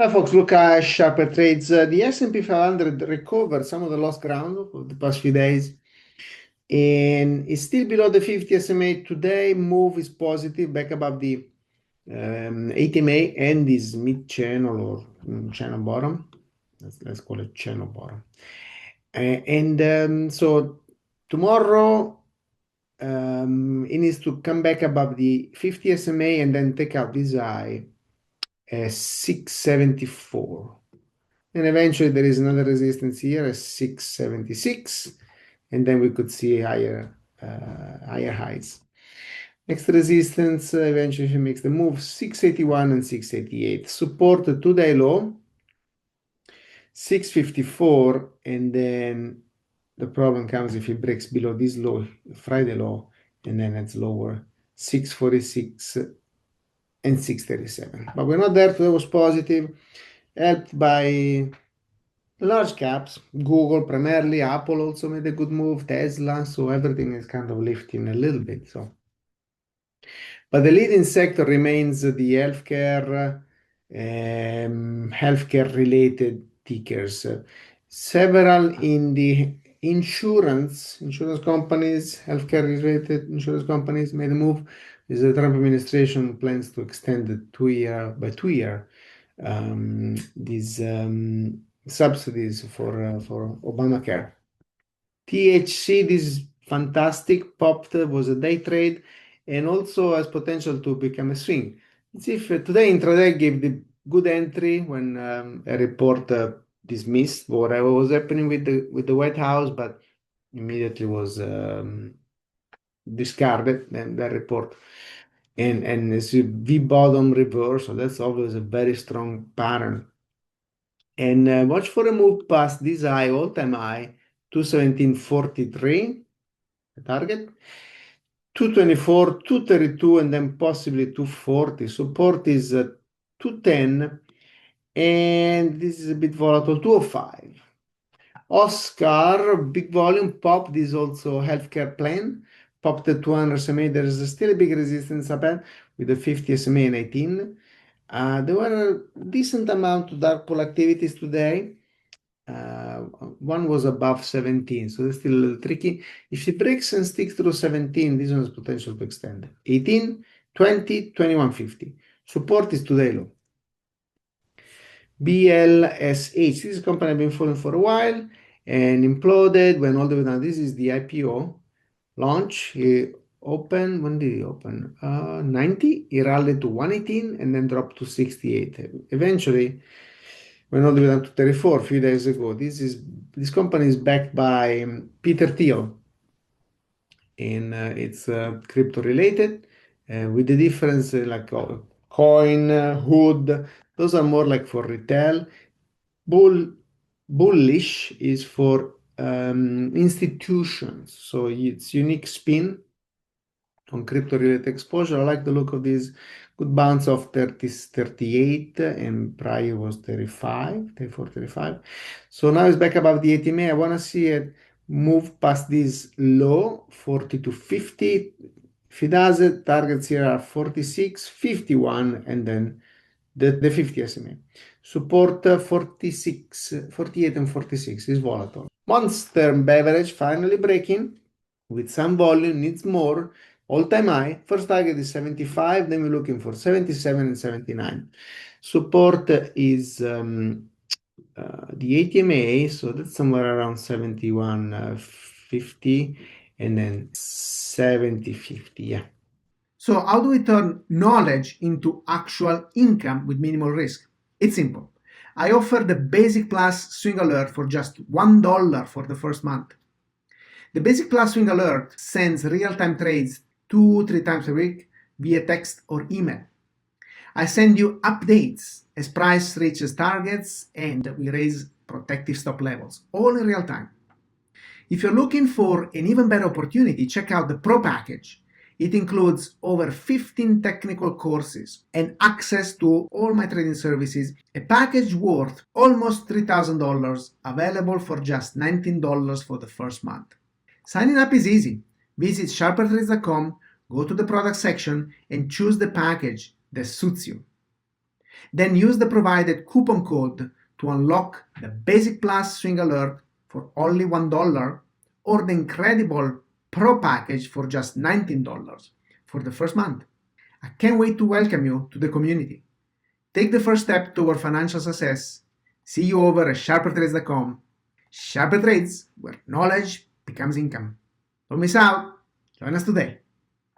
Hi folks, look at SharperTrades. The S&P 500 recovered some of the lost ground of the past few days and is still below the 50 SMA. Today move is positive, back above the 8 MA and this mid-channel or channel bottom. Let's call it channel bottom. So tomorrow it needs to come back above the 50 SMA and then take out this high 674. And eventually there is another resistance here at 676, and then we could see higher highs. Next resistance eventually makes the move 681 and 688. Support today low 654, and then the problem comes if it breaks below this low, Friday low, and then it's lower 646 and 637. But we're not there. Today was positive, helped by large caps. Google primarily, Apple also made a good move, Tesla, so everything is kind of lifting a little bit. But the leading sector remains the healthcare related tickers. Several in the insurance companies, healthcare related insurance companies made a move. The Trump administration plans to extend the 2 year these subsidies for Obamacare. THC, this is fantastic, popped, was a day trade and also has potential to become a swing. Let's see if today intraday gave the good entry when a report dismissed whatever was happening with the White House, but immediately was discarded and that report. And it's a V bottom reverse, so that's always a very strong pattern. And watch for a move past this high, all-time high, 217.43, the target, 224, 232, and then possibly 240. Support is 210, and this is a bit volatile, 205. OSCR, big volume, pop. This is also healthcare plan, popped at 200 SMA. There is still a big resistance up with the 50 SMA and 18. There were a decent amount of dark pool activities today. One was above 17, so it's still a little tricky. If it breaks and sticks through 17, this one has potential to extend. 18, 20, 21.50. Support is today low. BLSH, this company has been falling for a while and imploded, went all the way down. This is the IPO launch. He opened, when did he open? 90, he rallied to 118 and then dropped to 68. Eventually, went all the way down to 34 a few days ago. This company is backed by Peter Thiel, and it's crypto related, with the difference like coin, hood. Those are more like for retail. Bullish is for institutions, so it's unique spin on crypto related exposure. I like the look of this. Good bounce of 38 and prior was 35, 34, 35. So now it's back above the 80 MA. I want to see it move past this low 40 to 50. If it does it, targets here are 46, 51, and then the 50 SMA. Support 46, 48 and 46 is volatile. Monster beverage finally breaking with some volume, needs more. All-time high. First target is 75, then we're looking for 77 and 79. Support is the 80 MA, so that's somewhere around 71.50 and then 70.50, yeah. So how do we turn knowledge into actual income with minimal risk? It's simple. I offer the Basic Plus Swing Alert for just $1 for the first month. The Basic Plus Swing Alert sends real-time trades 2-3 times a week via text or email. I send you updates as price reaches targets and we raise protective stop levels, all in real time. If you're looking for an even better opportunity, check out the Pro package. It includes over 15 technical courses and access to all my trading services, a package worth almost $3,000, available for just $19 for the first month. Signing up is easy. Visit SharperTrades.com, go to the product section, and choose the package that suits you. Then use the provided coupon code to unlock the Basic Plus Swing Alert for only $1 or the incredible Pro package for just $19 for the first month. I can't wait to welcome you to the community. Take the first step toward financial success. See you over at SharperTrades.com. SharperTrades, where knowledge becomes income. Don't miss out. Join us today.